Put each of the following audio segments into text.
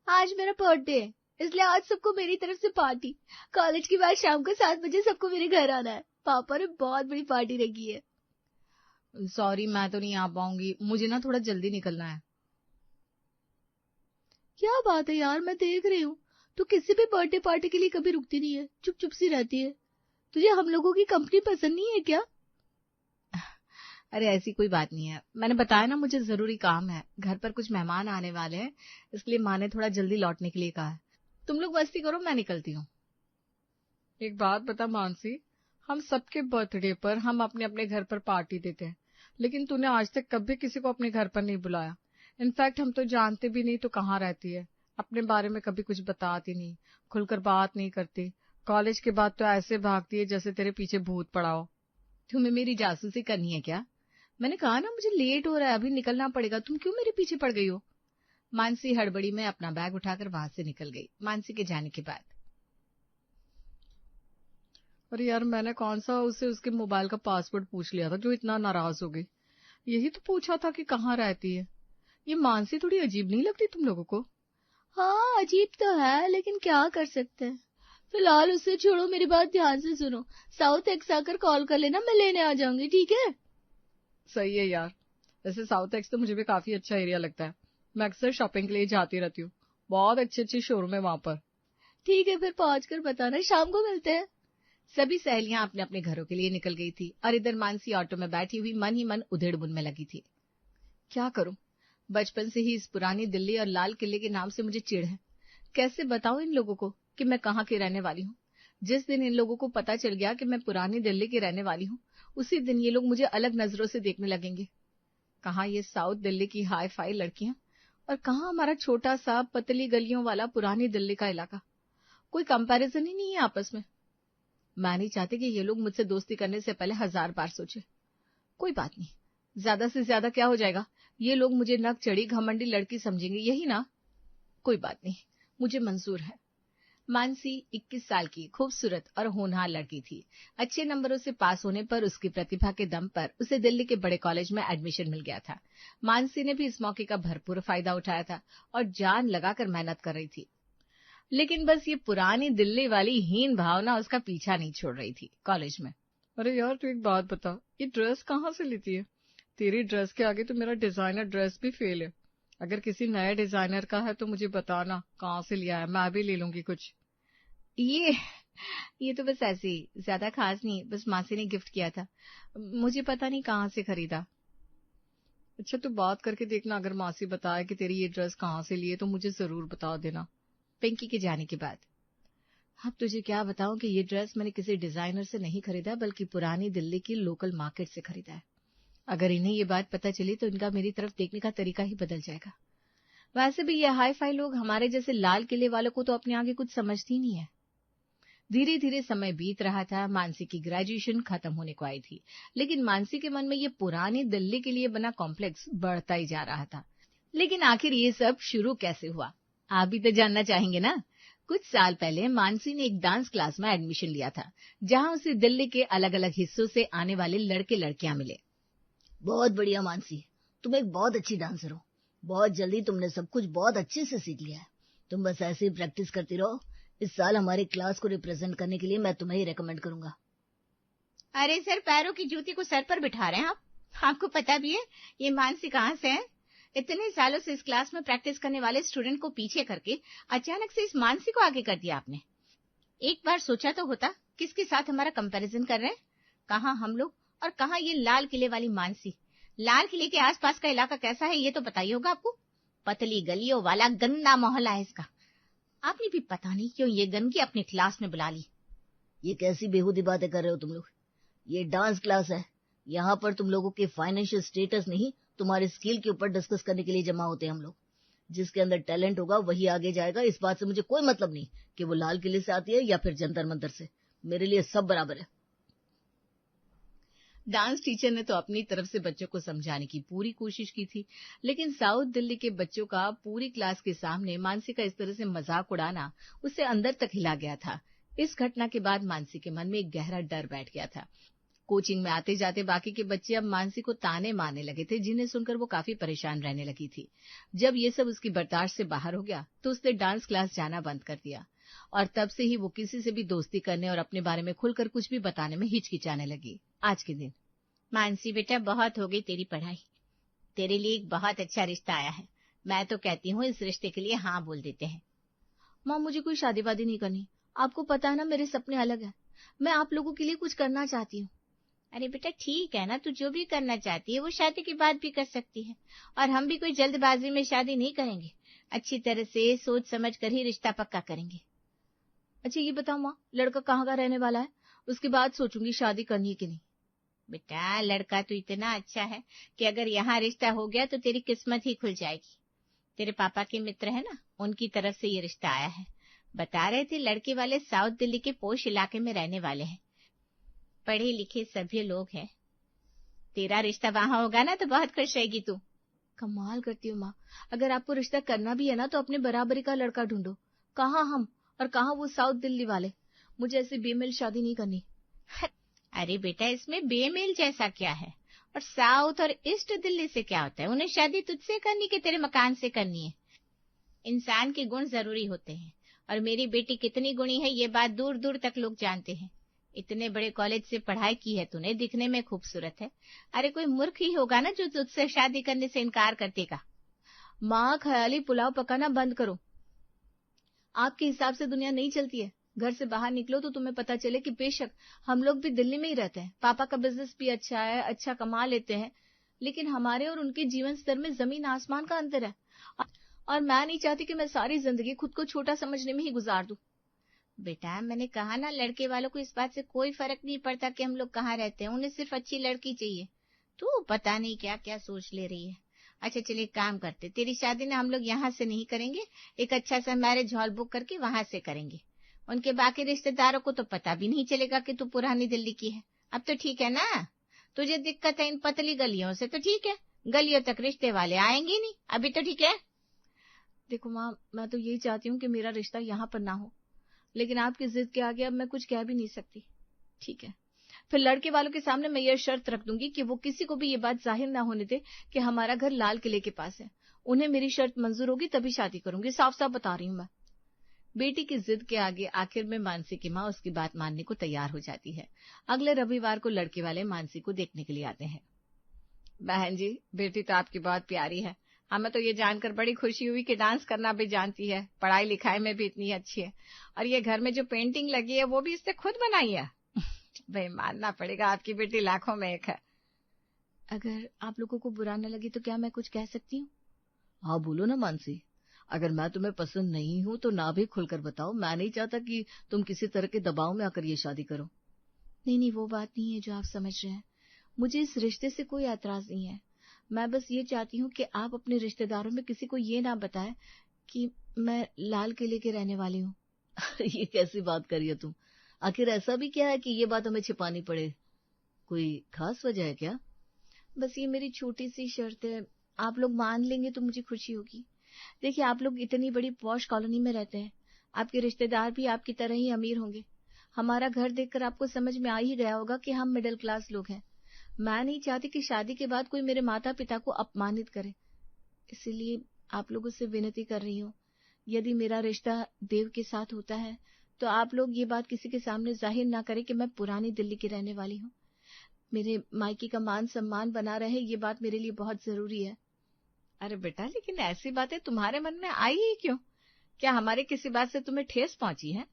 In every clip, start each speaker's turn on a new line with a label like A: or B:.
A: आज मेरा बर्थडे है, इसलिए आज सबको मेरी तरफ से पार्टी। कॉलेज के बाद शाम को 7 बजे सबको मेरे घर आना है। पापा ने बहुत बड़ी पार्टी रखी है।
B: सॉरी, मैं तो नहीं आ पाऊंगी, मुझे ना थोड़ा जल्दी निकलना है।
A: क्या बात है यार, मैं देख रही हूँ तू किसी भी बर्थडे पार्टी के लिए कभी रुकती नहीं है, चुप चुप सी रहती है। तुझे हम लोगों की कंपनी पसंद नहीं है क्या?
B: अरे ऐसी कोई बात नहीं है, मैंने बताया ना मुझे जरूरी काम है, घर पर कुछ मेहमान आने वाले हैं, इसलिए माँ ने थोड़ा जल्दी लौटने के लिए कहा है। तुम लोग मस्ती करो, मैं निकलती हूँ।
C: एक बात बता मानसी, हम सबके बर्थडे पर हम अपने अपने घर पर पार्टी देते हैं, लेकिन तूने आज तक कभी किसी को अपने घर पर नहीं बुलाया। इनफैक्ट हम तो जानते भी नहीं तो कहाँ रहती है, अपने बारे में कभी कुछ बताती नहीं, खुलकर बात नहीं करती। कॉलेज के बाद तो ऐसे भागती है जैसे तेरे पीछे भूत पड़ा हो।
B: तुम्हें मेरी जासूसी करनी है क्या? मैंने कहा ना मुझे लेट हो रहा है, अभी निकलना पड़ेगा, तुम क्यों मेरे पीछे पड़ गई हो? मानसी हड़बड़ी में अपना बैग उठाकर वहां से निकल गई। मानसी के जाने के बाद
C: अरे यार, मैंने कौन सा उसे उसके मोबाइल का पासवर्ड पूछ लिया था जो इतना नाराज हो गई। यही तो पूछा था कि कहाँ रहती है। ये मानसी थोड़ी अजीब नहीं लगती तुम लोगों को?
A: हाँ अजीब तो है, लेकिन क्या कर सकते हैं। फिलहाल उसे छोड़ो, मेरी बात ध्यान से सुनो। साउथ एक्स आकर कॉल कर लेना, मैं लेने आ जाऊंगी, ठीक है?
C: सही है यार, वैसे साउथ एक्स तो मुझे भी काफी अच्छा एरिया लगता है, मैं अक्सर शॉपिंग के लिए जाती रहती हूँ, बहुत अच्छी अच्छी शोरूम है वहां पर।
A: ठीक है, फिर पहुंच कर बताना, शाम को मिलते हैं।
B: सभी सहेलियां अपने अपने घरों के लिए निकल गई थी और इधर मानसी ऑटो में बैठी हुई मन ही मन उधेड़-बुन में लगी थी। क्या करूं? बचपन से ही इस पुरानी दिल्ली और लाल किले के नाम से मुझे चिढ़ है। कैसे बताऊं इन लोगों को कि मैं कहाँ की रहने वाली हूँ? जिस दिन इन लोगों को पता चल गया कि मैं पुरानी दिल्ली की रहने वाली हूँ, उसी दिन ये लोग मुझे अलग नजरों से देखने लगेंगे। कहाँ ये साउथ दिल्ली की हाई फाई लड़कियां और कहाँ हमारा छोटा सा पतली गलियों वाला पुरानी दिल्ली का इलाका। कोई कंपैरिजन ही नहीं है आपस में। मैं नहीं चाहती कि ये लोग मुझसे दोस्ती करने से पहले 1000 बार सोचे। कोई बात नहीं, ज्यादा से ज्यादा क्या हो जाएगा, ये लोग मुझे नक चढ़ी घमंडी लड़की समझेंगे, यही ना? कोई बात नहीं, मुझे मंजूर है। मानसी 21 साल की खूबसूरत और होनहार लड़की थी। अच्छे नंबरों से पास होने पर उसकी प्रतिभा के दम पर उसे दिल्ली के बड़े कॉलेज में एडमिशन मिल गया था। मानसी ने भी इस मौके का भरपूर फायदा उठाया था और जान लगाकर मेहनत कर रही थी। लेकिन बस ये पुरानी दिल्ली वाली हीन भावना उसका पीछा नहीं छोड़ रही थी कॉलेज में।
C: अरे यार, तू एक बात बता, ये ड्रेस कहाँ से लेती है? तेरी ड्रेस के आगे तो मेरा डिजाइनर ड्रेस भी फेल है। अगर किसी नए डिजाइनर का है तो मुझे बताना कहाँ से लिया है, मैं भी ले लूंगी कुछ।
B: ये ये तो बस ऐसे ही, ज्यादा खास नहीं, बस मासी ने गिफ्ट किया था, मुझे पता नहीं कहाँ से खरीदा।
C: अच्छा, तू बात करके देखना, अगर मासी बताए कि तेरी ये ड्रेस कहाँ से ली है तो मुझे जरूर बता देना।
B: पिंकी के जाने के बाद अब तुझे क्या बताऊं कि ये ड्रेस मैंने किसी डिजाइनर से नहीं खरीदा, बल्कि पुरानी दिल्ली की लोकल मार्केट से खरीदा है। अगर इन्हें ये बात पता चली तो इनका मेरी तरफ देखने का तरीका ही बदल जाएगा। वैसे भी ये हाई फाई लोग हमारे जैसे लाल किले वालों को तो अपने आगे कुछ समझती ही नहीं है। धीरे धीरे समय बीत रहा था। मानसी की ग्रेजुएशन खत्म होने को आई थी, लेकिन मानसी के मन में ये पुरानी दिल्ली के लिए बना कॉम्प्लेक्स बढ़ता ही जा रहा था। लेकिन आखिर ये सब शुरू कैसे हुआ, आप भी तो जानना चाहेंगे ना? कुछ साल पहले मानसी ने एक डांस क्लास में एडमिशन लिया था, जहां उसे दिल्ली के अलग अलग हिस्सों से आने वाले लड़के लड़कियां मिले।
D: बहुत बढ़िया मानसी, तुम एक बहुत अच्छी डांसर हो। बहुत जल्दी तुमने सब कुछ बहुत अच्छे से सीख लिया है। तुम बस ऐसे ही प्रैक्टिस करती रहो। इस साल हमारी क्लास को रिप्रेजेंट करने के लिए मैं तुम्हें ही रेकमेंड करूंगा।
A: अरे सर, पैरों की जूती को सर पर बिठा रहे हैं आप? आपको पता भी है ये मानसी कहाँ से है? इतने सालों से इस क्लास में प्रैक्टिस करने वाले स्टूडेंट को पीछे करके अचानक से इस मानसी को आगे कर दिया आपने। एक बार सोचा तो होता किसके साथ हमारा कंपैरिजन कर रहे हैं? कहाँ हम लोग और कहाँ ये लाल किले वाली मानसी। लाल किले के आसपास का इलाका कैसा है ये तो पता ही होगा आपको। पतली गलियों वाला गंदा मोहल्ला है इसका। आपने भी पता नहीं क्यों ये गंदगी अपनी क्लास में बुला ली।
D: ये कैसी बेहूदी बातें कर रहे हो तुम लोग? ये डांस क्लास है, यहाँ पर तुम लोगों के फाइनेंशियल स्टेटस नहीं, तुम्हारे स्किल के ऊपर डिस्कस करने के लिए जमा होते हैं हम लोग। जिसके अंदर टैलेंट होगा वही आगे जाएगा। इस बात से मुझे कोई मतलब नहीं कि वो लाल किले से आती है या फिर जंतर मंतर से। मेरे लिए सब बराबर है।
B: डांस टीचर ने तो अपनी तरफ से बच्चों को समझाने की पूरी कोशिश की थी, लेकिन साउथ दिल्ली के बच्चों का पूरी क्लास के सामने मानसी का इस तरह से मजाक उड़ाना उसे अंदर तक हिला गया था। इस घटना के बाद मानसी के मन में एक गहरा डर बैठ गया था। कोचिंग में आते जाते बाकी के बच्चे अब मानसी को ताने मारने लगे थे, जिन्हें सुनकर वो काफी परेशान रहने लगी थी। जब ये सब उसकी बर्दाश्त से बाहर हो गया तो उसने डांस क्लास जाना बंद कर दिया और तब से ही वो किसी से भी दोस्ती करने और अपने बारे में खुलकर कुछ भी बताने में हिचकिचाने लगी। आज के दिन,
A: मानसी बेटा, बहुत हो गई तेरी पढ़ाई। तेरे लिए एक बहुत अच्छा रिश्ता आया है। मैं तो कहती हूँ इस रिश्ते के लिए हाँ बोल देते हैं।
B: माँ, मुझे कोई शादी वादी नहीं करनी। आपको पता है ना, मेरे सपने अलग है। मैं आप लोगों के लिए कुछ करना चाहती हूँ।
A: अरे बेटा ठीक है ना, तू जो भी करना चाहती है वो शादी के बाद भी कर सकती है। और हम भी कोई जल्दबाजी में शादी नहीं करेंगे, अच्छी तरह से सोच समझ कर ही रिश्ता पक्का करेंगे।
B: अच्छा ये बताओ माँ, लड़का कहाँ का रहने वाला है? उसके बाद सोचूंगी शादी करनी है कि नहीं।
A: बेटा लड़का तो इतना अच्छा है कि अगर यहाँ रिश्ता हो गया तो तेरी किस्मत ही खुल जाएगी। तेरे पापा के मित्र है ना, उनकी तरफ से ये रिश्ता आया है। बता रहे थे लड़के वाले साउथ दिल्ली के पोश इलाके में रहने वाले हैं, पढ़े लिखे सभी लोग हैं। तेरा रिश्ता वहां होगा ना तो बहुत खुश रहेगी तू।
B: कमाल करती हो माँ। अगर आपको रिश्ता करना भी है ना तो अपने बराबरी का लड़का ढूंढो। कहाँ हम और कहाँ वो साउथ दिल्ली वाले। मुझे ऐसी बेमेल शादी नहीं करनी।
A: अरे बेटा इसमें बेमेल जैसा क्या है, और साउथ और ईस्ट दिल्ली से क्या होता है? उन्हें शादी तुझसे करनी कि तेरे मकान से करनी है? इंसान के गुण जरूरी होते हैं, और मेरी बेटी कितनी गुणी है ये बात दूर दूर तक लोग जानते हैं। इतने बड़े कॉलेज से पढ़ाई की है तूने, दिखने में खूबसूरत है। अरे कोई मूर्ख ही होगा ना जो तुझसे शादी करने से इनकार कर देगा।
B: माँ, ख्याली पुलाव पकाना बंद करो। आपके हिसाब से दुनिया नहीं चलती है। घर से बाहर निकलो तो तुम्हें पता चले कि बेशक हम लोग भी दिल्ली में ही रहते हैं, पापा का बिजनेस भी अच्छा है, अच्छा कमा लेते हैं, लेकिन हमारे और उनके जीवन स्तर में जमीन आसमान का अंतर है। और मैं नहीं चाहती कि मैं सारी जिंदगी खुद को छोटा समझने में ही गुजार दूं।
A: बेटा मैंने कहा ना, लड़के वालों को इस बात से कोई फर्क नहीं पड़ता कि हम लोग कहाँ रहते हैं, उन्हें सिर्फ अच्छी लड़की चाहिए। तू पता नहीं क्या क्या सोच ले रही है। अच्छा चलिए काम करते, तेरी शादी ना हम लोग यहाँ से नहीं करेंगे, एक अच्छा सा मैरिज हॉल बुक करके वहां से करेंगे। उनके बाकी रिश्तेदारों को तो पता भी नहीं चलेगा कि तू पुरानी दिल्ली की है। अब तो ठीक है ना? तुझे दिक्कत है इन पतली गलियों से तो ठीक है, गलियों तक रिश्ते वाले आएंगे नहीं। अभी तो ठीक है।
B: देखो माँ, मैं तो यही चाहती हूँ कि मेरा रिश्ता यहाँ पर ना हो, लेकिन आपकी जिद के आगे अब मैं कुछ कह भी नहीं सकती। ठीक है, फिर लड़के वालों के सामने मैं ये शर्त रख दूंगी कि वो किसी को भी ये बात जाहिर ना होने दे कि हमारा घर लाल किले के पास है। उन्हें मेरी शर्त मंजूर होगी तभी शादी करूंगी, साफ साफ बता रही हूँ मैं। बेटी की जिद के आगे आखिर में मानसी की माँ उसकी बात मानने को तैयार हो जाती है। अगले रविवार को लड़के वाले मानसी को देखने के लिए आते हैं।
C: बहन जी, बेटी तो आपकी बहुत प्यारी है। हमें तो ये जानकर बड़ी खुशी हुई कि डांस करना भी जानती है, पढ़ाई लिखाई में भी इतनी अच्छी है, और ये घर में जो पेंटिंग लगी है वो भी इसने खुद बनाई है। भाई मानना पड़ेगा, आपकी बेटी लाखों में एक है।
B: अगर आप लोगों को बुरा न लगे तो क्या मैं कुछ कह सकती हूँ?
D: हाँ बोलो ना मानसी, अगर मैं तुम्हें पसंद नहीं हूँ तो ना भी खुलकर बताओ। मैं नहीं चाहता कि तुम किसी तरह के दबाव में आकर ये शादी करो।
B: नहीं, वो बात नहीं है जो आप समझ रहे हैं। मुझे इस रिश्ते से कोई ऐतराज नहीं है। मैं बस ये चाहती हूँ कि आप अपने रिश्तेदारों में किसी को ये ना बताएं कि मैं लाल किले के रहने वाली हूँ।
D: ये कैसी बात करी है तुम? आखिर ऐसा भी क्या है कि ये बात हमें छिपानी पड़े? कोई खास वजह है क्या?
B: बस ये मेरी छोटी सी शर्त है, आप लोग मान लेंगे तो मुझे खुशी होगी। देखिए, आप लोग इतनी बड़ी पॉश कॉलोनी में रहते हैं, आपके रिश्तेदार भी आपकी तरह ही अमीर होंगे। हमारा घर देखकर आपको समझ में आ ही गया होगा कि हम मिडिल क्लास लोग हैं। मैं नहीं चाहती कि शादी के बाद कोई मेरे माता पिता को अपमानित करे, इसीलिए आप लोगों से विनती कर रही हूँ, यदि मेरा रिश्ता देव के साथ होता है तो आप लोग ये बात किसी के सामने जाहिर ना करें कि मैं पुरानी दिल्ली की रहने वाली हूँ। मेरे मायके का मान सम्मान बना रहे, ये बात मेरे लिए बहुत जरूरी है।
C: अरे बेटा, लेकिन ऐसी बातें तुम्हारे मन में आई ही क्यों? क्या हमारी किसी बात से तुम्हें ठेस पहुंची है?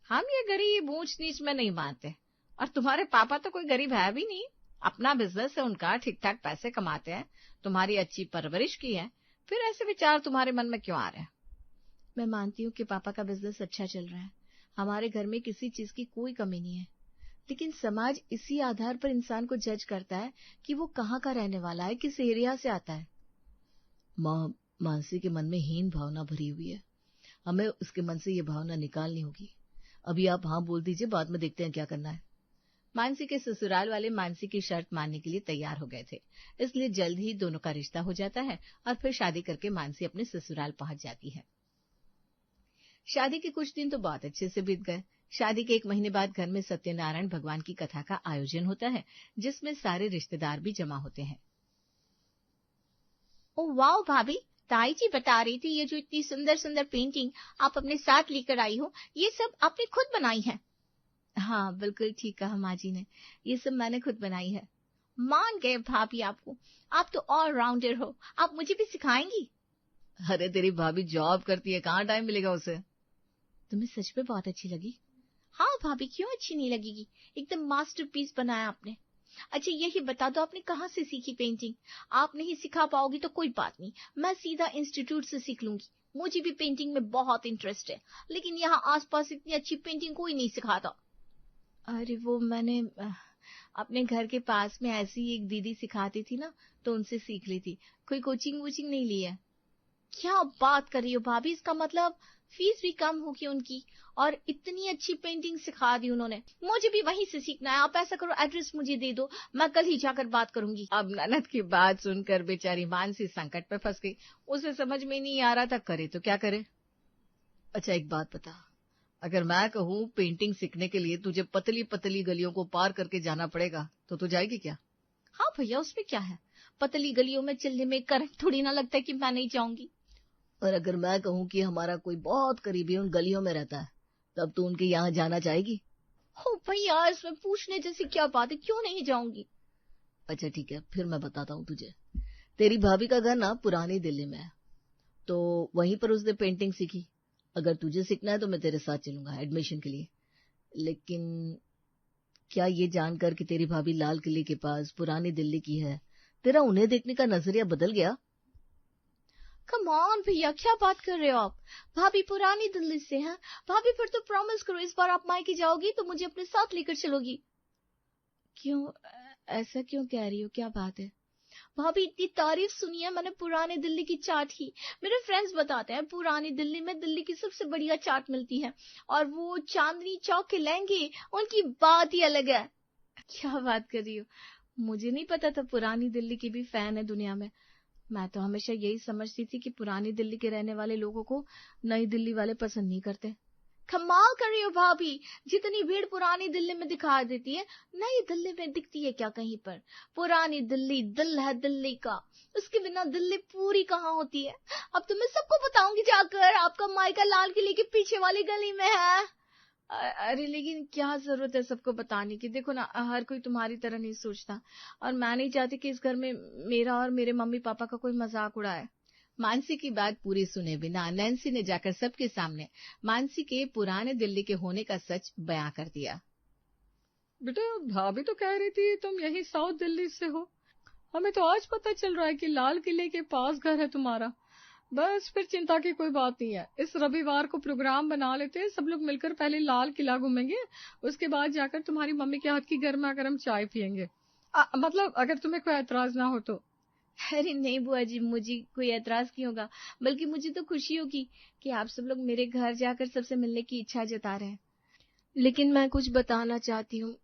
C: हम ये गरीब ऊंच नीच में नहीं मानते, और तुम्हारे पापा तो कोई गरीब है भी नहीं, अपना बिजनेस है उनका, ठीक ठाक पैसे कमाते हैं, तुम्हारी अच्छी परवरिश की है, फिर ऐसे विचार तुम्हारे मन में क्यों आ रहे हैं?
B: मैं मानती हूँ कि पापा का बिजनेस अच्छा चल रहा है, हमारे घर में किसी चीज की कोई कमी नहीं है, लेकिन समाज इसी आधार पर इंसान को जज करता है कि वो कहाँ का रहने वाला है, किस एरिया से आता है।
D: माँ, मानसी के मन में हीन भावना भरी हुई है, हमें उसके मन से ये भावना निकालनी होगी। अभी आप हाँ बोल दीजिए, बाद में देखते हैं क्या करना है।
B: मानसी के ससुराल वाले मानसी की शर्त मानने के लिए तैयार हो गए थे, इसलिए जल्द ही दोनों का रिश्ता हो जाता है और फिर शादी करके मानसी अपने ससुराल पहुंच जाती है। शादी के कुछ दिन तो बहुत अच्छे से बीत गए, शादी के 1 महीने बाद घर में सत्यनारायण भगवान की कथा का आयोजन होता है, जिसमें सारे रिश्तेदार भी जमा होते हैं।
A: ओ वाह भाभी, ताई जी बता रही थी ये जो इतनी सुंदर सुंदर पेंटिंग आप अपने साथ लेकर आई हो, ये सब आपने खुद बनाई है?
B: हाँ, बिल्कुल ठीक कहा माँ जी ने, ये सब मैंने खुद बनाई है।
A: मान गए भाभी आपको, आप तो ऑलराउंडर हो। आप मुझे भी सिखाएंगी?
B: अरे तेरी भाभी जॉब करती है, कहाँ टाइम मिलेगा उसे। तुम्हें सच में बहुत अच्छी लगी?
A: हाँ भाभी, क्यों अच्छी नहीं लगेगी, एकदम मास्टरपीस बनाया आपने। अच्छा यही बता दो, आपने कहाँ से सीखी पेंटिंग? आप नहीं सिखा पाओगी तो कोई बात नहीं, मैं सीधा इंस्टीट्यूट से सीख लूंगी। मुझे भी पेंटिंग में बहुत इंटरेस्ट है, लेकिन यहाँ आसपास इतनी अच्छी पेंटिंग कोई नहीं सिखाता।
B: अरे वो मैंने अपने घर के पास में ऐसी एक दीदी सिखाती थी ना, तो उनसे सीख ली थी, कोई कोचिंग वोचिंग नहीं ली है।
A: क्या बात कर रही हो भाभी, इसका मतलब फीस भी कम होगी उनकी, और इतनी अच्छी पेंटिंग सिखा दी उन्होंने। मुझे भी वहीं से सीखना है। आप ऐसा करो, एड्रेस मुझे दे दो, मैं कल ही जाकर बात करूंगी।
B: अब ननद की बात सुनकर बेचारी मानसी संकट पे फंस गई। उसे समझ में नहीं आ रहा था करे तो क्या करे। अच्छा एक बात बता, अगर मैं कहूँ पेंटिंग सीखने के लिए तुझे पतली पतली गलियों को पार करके जाना पड़ेगा, तो तू जाएगी क्या?
A: हाँ भैया, उसमें क्या है, पतली गलियों में चलने में करंट थोड़ी ना लगता है कि मैं नहीं जाऊंगी।
D: और अगर मैं कहूँ कि हमारा कोई बहुत करीबी उन गलियों में रहता है, तब तो उनके यहाँ जाना चाहेगी?
A: हो भैया, इसमें पूछने जैसी क्या बात है, क्यों नहीं जाऊंगी।
D: अच्छा ठीक है, फिर मैं बताता हूँ तुझे। तेरी भाभी का घर ना पुरानी दिल्ली में है, तो वहीं पर उसने पेंटिंग सीखी। अगर तुझे सीखना है तो मैं तेरे साथ चलूंगा एडमिशन के लिए। लेकिन क्या ये जानकर कि तेरी भाभी लाल किले के पास पुरानी दिल्ली की है, तेरा उन्हें देखने का नजरिया बदल गया?
A: कम ऑन भैया, क्या बात कर रहे हो आप? भाभी पुरानी दिल्ली से हैं। भाभी फिर तो प्रॉमिस करो, इस बार आप मायके जाओगी तो मुझे अपने साथ लेकर चलोगी।
B: क्यों, ऐसा क्यों कह रही हो, क्या बात है?
A: भाभी इतनी तारीफ सुनी है मैंने पुरानी दिल्ली की चाट की। मेरे फ्रेंड्स बताते हैं पुरानी दिल्ली में दिल्ली की सबसे बढ़िया चाट मिलती है, और वो चांदनी चौक के लहंगे, उनकी बात ही अलग है।
B: क्या बात कर रही हो, मुझे नहीं पता था पुरानी दिल्ली की भी फैन है दुनिया में। मैं तो हमेशा यही समझती थी कि पुरानी दिल्ली के रहने वाले लोगों को नई दिल्ली वाले पसंद नहीं करते।
A: कमाल कर रही हो भाभी, जितनी भीड़ पुरानी दिल्ली में दिखा देती है, नई दिल्ली में दिखती है क्या कहीं पर? पुरानी दिल्ली दिल है दिल्ली का, उसके बिना दिल्ली पूरी कहाँ होती है। अब तो मैं सबको बताऊंगी जाकर, आपका मायका लाल किले के पीछे वाली गली में है।
B: अरे लेकिन क्या जरूरत है सबको बताने की? देखो ना, हर कोई तुम्हारी तरह नहीं सोचता, और मैं नहीं चाहती कि इस घर में मेरा और मेरे मम्मी पापा का कोई मजाक उड़ाए। मानसी की बात पूरी सुने बिना नैन्सी ने जाकर सबके सामने मानसी के पुराने दिल्ली के होने का सच बयां कर दिया।
C: बेटा भाभी तो कह रही थी तुम यही साउथ दिल्ली से हो, हमें तो आज पता चल रहा है कि लाल किले के पास घर है तुम्हारा। बस फिर चिंता की कोई बात नहीं है, इस रविवार को प्रोग्राम बना लेते हैं, सब लोग मिलकर पहले लाल किला घूमेंगे, उसके बाद जाकर तुम्हारी मम्मी के हाथ की गर्मा गर्म चाय पियेंगे। मतलब अगर तुम्हें कोई एतराज ना हो तो।
B: अरे नहीं बुआ जी, मुझे कोई एतराज क्यों होगा, बल्कि मुझे तो खुशी होगी कि आप सब लोग मेरे घर जाकर सबसे मिलने की इच्छा जता रहे हैं। लेकिन मैं कुछ बताना चाहती हूँ।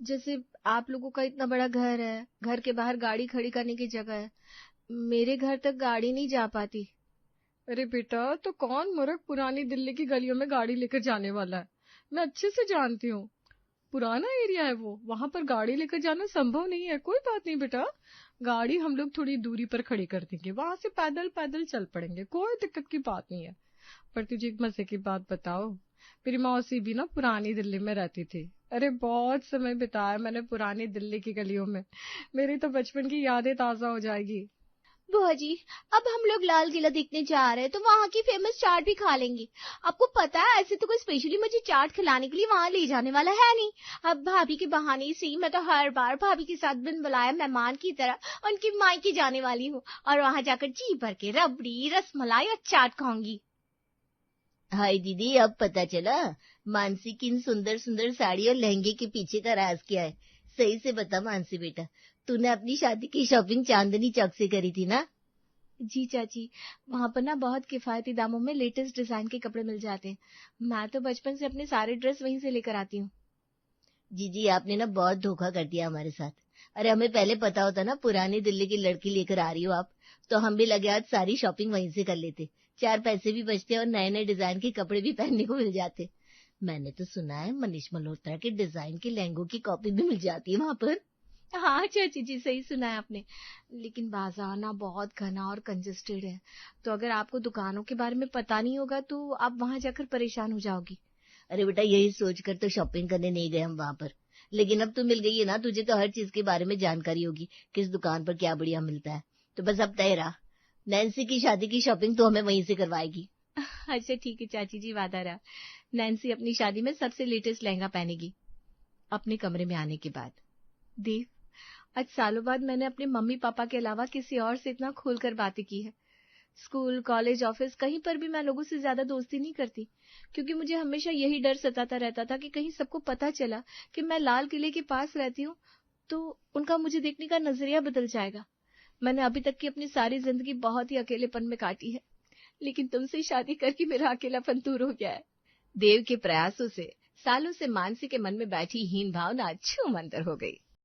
B: जैसे आप लोगों का इतना बड़ा घर है, घर के बाहर गाड़ी खड़ी करने की जगह है, मेरे घर तक गाड़ी नहीं जा पाती।
C: अरे बेटा, तो कौन मूर्ख पुरानी दिल्ली की गलियों में गाड़ी लेकर जाने वाला है, मैं अच्छे से जानती हूँ। पुराना एरिया है वो, वहां पर गाड़ी लेकर जाना संभव नहीं है। कोई बात नहीं बेटा, गाड़ी हम लोग थोड़ी दूरी पर खड़ी कर देंगे, वहां से पैदल पैदल चल पड़ेंगे, कोई दिक्कत की बात नहीं है। पर तुझे एक मजे की बात बताओ, मेरी मौसी भी ना पुरानी दिल्ली में रहती थी। अरे बहुत समय बिताया मैंने पुरानी दिल्ली की गलियों में, मेरी तो बचपन की यादें ताजा हो जाएगी।
A: बुआ जी, अब हम लोग लाल किला देखने जा रहे हैं तो वहाँ की फेमस चाट भी खा लेंगे। आपको पता है, ऐसे तो कोई स्पेशली मुझे चाट खिलाने के लिए वहाँ ले जाने वाला है नहीं। अब भाभी के बहाने से ही मैं तो हर बार भाभी के साथ बिन बुलाए मेहमान की तरह उनकी मायके जाने वाली हूँ, और वहाँ जाकर जी भर के रबड़ी, रसमलाई और चाट खाऊंगी।
D: हाय दीदी, अब पता चला मानसी की इन सुंदर सुंदर साड़ी और लहंगे के पीछे का राज क्या है। सही से बता मानसी बेटा, तूने अपनी शादी की शॉपिंग चांदनी चौक से करी थी ना?
B: जी चाची, वहां पर ना बहुत किफायती दामों में लेटेस्ट डिजाइन के कपड़े मिल जाते हैं। मैं तो बचपन से अपने सारे ड्रेस वहीं से लेकर आती हूँ।
D: जी आपने ना बहुत धोखा कर दिया हमारे साथ। अरे हमें पहले पता होता ना पुरानी दिल्ली की लड़की लेकर आ रही हो आप, तो हम भी लगे आज सारी शॉपिंग वहीं से कर लेते, 4 पैसे भी बचते और नए नए डिजाइन के कपड़े भी पहनने को मिल जाते। मैंने तो सुना है मनीष मल्होत्रा के डिजाइन के लहंगों की कॉपी भी मिल जाती है वहां पर।
B: हाँ चाची जी, सही सुना है आपने। लेकिन बाजार ना बहुत घना और कंजेस्टेड है, तो अगर आपको दुकानों के बारे में पता नहीं होगा तो आप वहां जाकर परेशान हो जाओगी।
D: अरे बेटा, यही सोचकर तो शॉपिंग करने नहीं गए हम वहां पर। लेकिन अब तू मिल गई है ना, तुझे तो हर चीज के बारे में जानकारी होगी, किस दुकान पर क्या बढ़िया मिलता है। तो बस अब तय रहा, नैन्सी की शादी की शॉपिंग तो हमें वहीं से करवाएगी।
B: अच्छा ठीक है चाची जी, वादा रहा। नैन्सी अपनी शादी में सबसे लेटेस्ट लहंगा पहनेगी। अपने कमरे में आने के बाद, देव, आज सालों बाद मैंने अपने मम्मी पापा के अलावा किसी और से इतना खुलकर बातें की है। स्कूल, कॉलेज, ऑफिस, कहीं पर भी मैं लोगों से ज्यादा दोस्ती नहीं करती, क्योंकि मुझे हमेशा यही डर सताता रहता था कि कहीं सबको पता चला कि मैं लाल किले के पास रहती हूँ तो उनका मुझे देखने का नजरिया बदल जाएगा। मैंने अभी तक की अपनी सारी जिंदगी बहुत ही अकेलेपन में काटी है, लेकिन तुमसे शादी करके मेरा अकेलापन दूर हो गया है। देव के प्रयासों से सालों से मानसी के मन में बैठी हीन भावना छूमंतर हो गई।